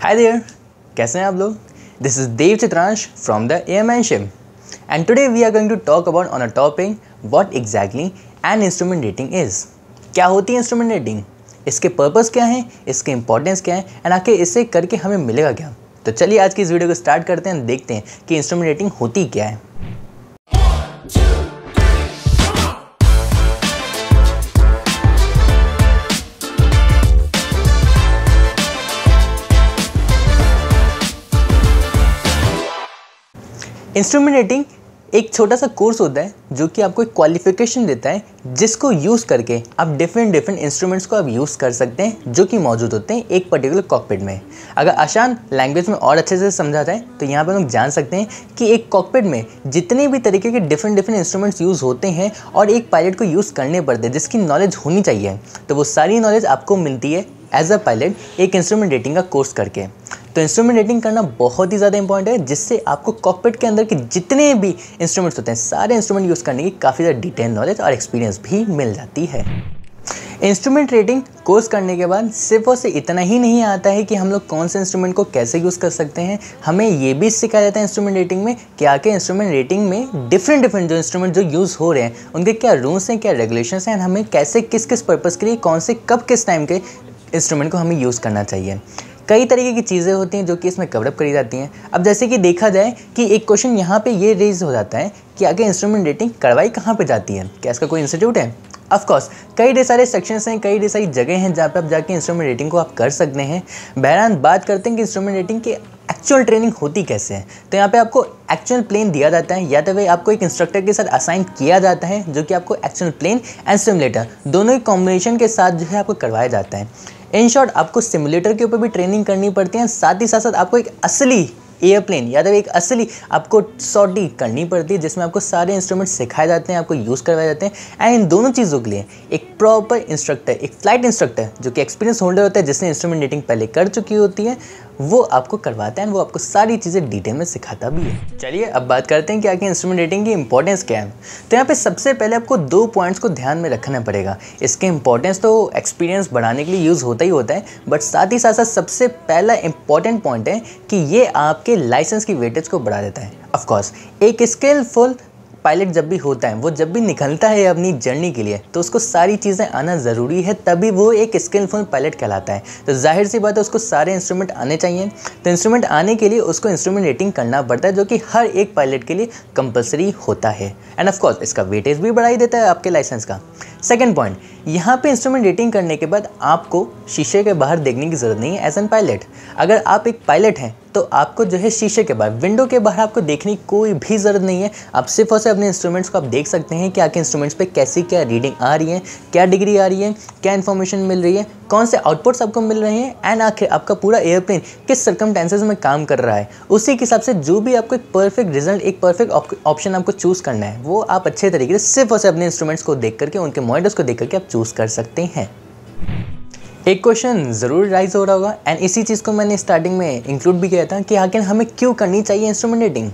Hi there, कैसे हैं आप लोग? This is Dev Chitransh from the AMNship and today we are going to talk about on a topic what exactly an instrument rating is. क्या होती है instrument rating, इसके purpose क्या है, इसके इंपॉर्टेंस क्या है एंड आखिर इसे करके हमें मिलेगा क्या. तो चलिए आज की इस वीडियो को स्टार्ट करते हैं, देखते हैं कि इंस्ट्रूमेंट रेटिंग होती क्या है. इंस्ट्रूमेंट रेटिंग एक छोटा सा कोर्स होता है जो कि आपको एक क्वालिफिकेशन देता है जिसको यूज़ करके आप डिफरेंट इंस्ट्रूमेंट्स को आप यूज़ कर सकते हैं जो कि मौजूद होते हैं एक पर्टिकुलर कॉकपिट में. अगर आसान लैंग्वेज में और अच्छे से समझा जाए तो यहाँ पर हम जान सकते हैं कि एक कॉकपिट में जितने भी तरीके के डिफरेंट इंस्ट्रूमेंट्स यूज़ होते हैं और एक पायलट को यूज़ करने पड़ते हैं जिसकी नॉलेज होनी चाहिए, तो वो सारी नॉलेज आपको मिलती है एज अ पायलट एक इंस्ट्रूमेंट रेटिंग का कोर्स करके. तो इंस्ट्रूमेंट रेटिंग करना बहुत ही ज़्यादा इंपॉर्टेंट है जिससे आपको कॉकपिट के अंदर के जितने भी इंस्ट्रूमेंट्स होते हैं सारे इंस्ट्रूमेंट यूज़ करने की काफ़ी ज़्यादा डिटेल नॉलेज और एक्सपीरियंस भी मिल जाती है. इंस्ट्रूमेंट रेटिंग कोर्स करने के बाद सिर्फ और सिर्फ इतना ही नहीं आता है कि हम लोग कौन से इंस्ट्रूमेंट को कैसे यूज़ कर सकते हैं, हमें ये भी सिखाया जाता है इंस्ट्रूमेंट रेटिंग में कि आके इंस्ट्रूमेंट रेटिंग में डिफरेंट जो इंस्ट्रूमेंट जो यूज़ हो रहे हैं उनके क्या रूल्स हैं, क्या रेगुलेशंस हैं, हमें कैसे किस पर्पज़ के लिए कौन से कब किस टाइम के इंस्ट्रूमेंट को हमें यूज़ करना चाहिए. कई तरीके की चीज़ें होती हैं जो कि इसमें कवरअप करी जाती हैं. अब जैसे कि देखा जाए कि एक क्वेश्चन यहाँ पे ये रेज हो जाता है कि आगे इंस्ट्रूमेंट रेटिंग करवाई कहाँ पे जाती है, क्या इसका कोई इंस्टीट्यूट है? ऑफ कोर्स कई ढेर सारे सेक्शंस हैं, कई ढेर सारी जगह हैं जहाँ पे आप जाके इंस्ट्रूमेंट रेटिंग को आप कर सकते हैं. बहरहाल बात करते हैं कि इंस्ट्रूमेंट रेटिंग की एक्चुअल ट्रेनिंग होती कैसे है. तो यहाँ पे आपको एक्चुअल प्लेन दिया जाता है या तो वह आपको एक इंस्ट्रक्टर के साथ असाइन किया जाता है जो कि आपको एक्चुअल प्लेन एंड सिमुलेटर दोनों ही कॉम्बिनेशन के साथ जो है आपको करवाया जाता है. इन शॉर्ट आपको सिमुलेटर के ऊपर भी ट्रेनिंग करनी पड़ती है, साथ ही साथ आपको एक असली एयरप्लेन या तो एक असली आपको सॉर्टी करनी पड़ती है जिसमें आपको सारे इंस्ट्रूमेंट सिखाए जाते हैं, आपको यूज़ करवाए जाते हैं. एंड इन दोनों चीज़ों के लिए एक प्रॉपर इंस्ट्रक्टर, एक फ्लाइट इंस्ट्रक्टर जो कि एक्सपीरियंस होल्डर होता है जिसने इंस्ट्रूमेंट रेटिंग पहले कर चुकी होती है, वो आपको करवाता है, वो आपको सारी चीज़ें डिटेल में सिखाता भी है. चलिए अब बात करते हैं कि आगे इंस्ट्रूमेंट रेटिंग की इंपॉर्टेंस क्या है. तो यहाँ पे सबसे पहले आपको 2 पॉइंट्स को ध्यान में रखना पड़ेगा. इसके इंपॉर्टेंस तो एक्सपीरियंस बढ़ाने के लिए यूज़ होता ही होता है, बट साथ ही साथ सबसे पहला इंपॉर्टेंट पॉइंट है कि ये आपके लाइसेंस की वेटेज को बढ़ा देता है. ऑफकोर्स एक स्किलफुल पायलट जब भी होता है, वो जब भी निकलता है अपनी जर्नी के लिए, तो उसको सारी चीज़ें आना ज़रूरी है, तभी वो एक स्किलफुल पायलट कहलाता है. तो जाहिर सी बात है उसको सारे इंस्ट्रूमेंट आने चाहिए. तो इंस्ट्रूमेंट आने के लिए उसको इंस्ट्रूमेंट रेटिंग करना पड़ता है जो कि हर एक पायलट के लिए कंपलसरी होता है. एंड ऑफ कोर्स इसका वेटेज भी बढ़ा ही देता है आपके लाइसेंस का. सेकेंड पॉइंट, यहाँ पे इंस्ट्रूमेंट रेटिंग करने के बाद आपको शीशे के बाहर देखने की ज़रूरत नहीं है एज एन पायलट. अगर आप एक पायलट हैं तो आपको जो है शीशे के बाहर, विंडो के बाहर आपको देखने की कोई भी ज़रूरत नहीं है. आप सिर्फ और सिर्फ अपने इंस्ट्रूमेंट्स को आप देख सकते हैं कि आपके इंस्ट्रूमेंट्स पे कैसी क्या रीडिंग आ रही है, क्या डिग्री आ रही है, क्या इन्फॉर्मेशन मिल रही है, कौन से आउटपुट्स आपको मिल रहे हैं एंड आखिर आपका पूरा एयरप्लेन किस सर्कमस्टेंसेस में काम कर रहा है. उसी के हिसाब से जो भी आपको एक परफेक्ट रिजल्ट, एक परफेक्ट ऑप्शन आपको चूज़ करना है, वो आप अच्छे तरीके से सिर्फ और सिर्फ अपने इंस्ट्रूमेंट्स को देख करके, उनके मॉनिटर्स को देख करके आप चूज़ कर सकते हैं. एक क्वेश्चन ज़रूर राइज हो रहा होगा एंड इसी चीज़ को मैंने स्टार्टिंग में इंक्लूड भी किया था कि आखिर हमें क्यों करनी चाहिए इंस्ट्रूमेंट रेटिंग.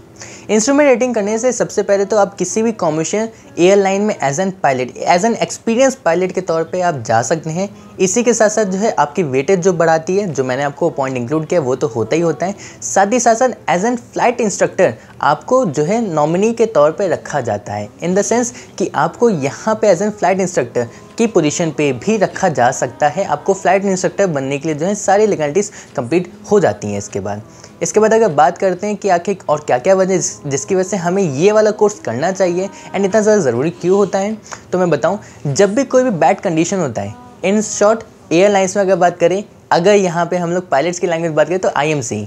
इंस्ट्रूमेंट रेटिंग करने से सबसे पहले तो आप किसी भी कॉमर्शियल एयरलाइन में as an pilot, as an experience pilot के तौर पे आप जा सकते हैं. इसी के साथ साथ जो है आपकी वेटेज जो बढ़ाती है, जो मैंने आपको पॉइंट इंक्लूड किया वो तो होता ही होता है. साथ ही साथ एज एन फ्लाइट इंस्ट्रक्टर आपको जो है नॉमिनी के तौर पे रखा जाता है, इन द सेंस कि आपको यहाँ पे एज एन फ्लाइट इंस्ट्रक्टर की पोजीशन पे भी रखा जा सकता है. आपको फ्लाइट इंस्ट्रक्टर बनने के लिए जो है सारी लीगलिटीज़ कंप्लीट हो जाती हैं. इसके बाद अगर बात करते हैं कि आखिर और क्या क्या वजह जिसकी वजह से हमें ये वाला कोर्स करना चाहिए एंड इतना ज़्यादा ज़रूरी क्यों होता है, तो मैं बताऊं, जब भी कोई भी बैड कंडीशन होता है, इन शॉर्ट एयरलाइंस में अगर बात करें, अगर यहाँ पे हम लोग पायलट्स की लैंग्वेज बात करें तो IMC,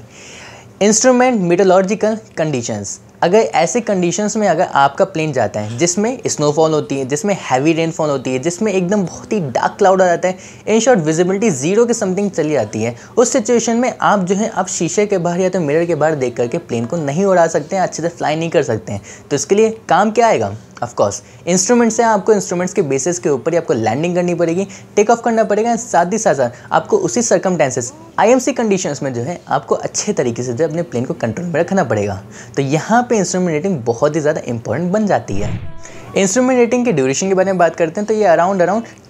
इंस्ट्रूमेंट मीटरोलॉजिकल कंडीशंस. अगर ऐसे कंडीशंस में अगर आपका प्लेन जाता है जिसमें स्नोफॉल होती है, जिसमें हैवी रेनफॉल होती है, जिसमें एकदम बहुत ही डार्क क्लाउड आ जाता है, इन शॉर्ट विजिबिलिटी 0 के समथिंग चली जाती है, उस सिचुएशन में आप जो है आप शीशे के बाहर या तो मिरर के बाहर देख करके प्लेन को नहीं उड़ा सकते हैं, अच्छे से फ्लाई नहीं कर सकते हैं. तो इसके लिए काम क्या आएगा? ऑफ कोर्स इंस्ट्रूमेंट्स हैं, आपको इंस्ट्रूमेंट्स के बेसिस के ऊपर ही आपको लैंडिंग करनी पड़ेगी, टेक ऑफ करना पड़ेगा. साथ ही साथ आपको उसी सर्कमस्टेंसेस IMC कंडीशंस में जो है आपको अच्छे तरीके से जो अपने प्लेन को कंट्रोल में रखना पड़ेगा. तो यहाँ पे इंस्ट्रूमेंट रेटिंग बहुत ही ज़्यादा इंपॉर्टेंट बन जाती है. इंस्ट्रूमेंट रेटिंग के ड्यूरेशन के बारे में बात करते हैं तो ये अराउंड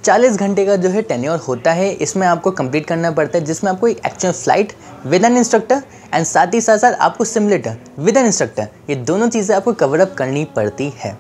40 घंटे का जो है टेन्योर होता है। इसमें आपको कंप्लीट करना पड़ता है, जिसमें आपको एक actual flight with N instructor and साथ ही साथ आपको सिमुलेटर विद एन इंस्ट्रक्टर, ये दोनों चीज़ें आपको कवर अप करनी पड़ती है।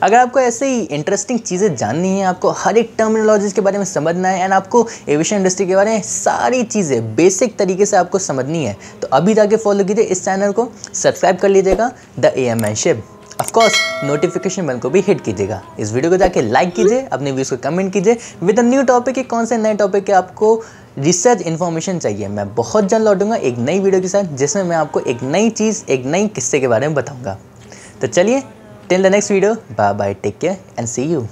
अगर आपको ऐसे ही इंटरेस्टिंग चीज़ें जाननी है, आपको हर एक टर्मिनोलॉजीज़ के बारे में समझना है एंड आपको एविएशन इंडस्ट्री के बारे में सारी चीज़ें बेसिक तरीके से आपको समझनी है, तो अभी जाके फॉलो कीजिए इस चैनल को, सब्सक्राइब कर लीजिएगा the AMN ship. Of course notification bell को भी हिट कीजिएगा। इस वीडियो को जाके लाइक कीजिए, अपने व्यूज़ को कमेंट कीजिए विद अ न्यू टॉपिक कि कौन से नए टॉपिक के आपको रिसर्च इन्फॉर्मेशन चाहिए। मैं बहुत जल्द लौटूंगा एक नई वीडियो के साथ, जिसमें मैं आपको एक नई चीज़, एक नई किस्से के बारे में बताऊंगा। तो चलिए, till the next video, bye bye, take care and see you.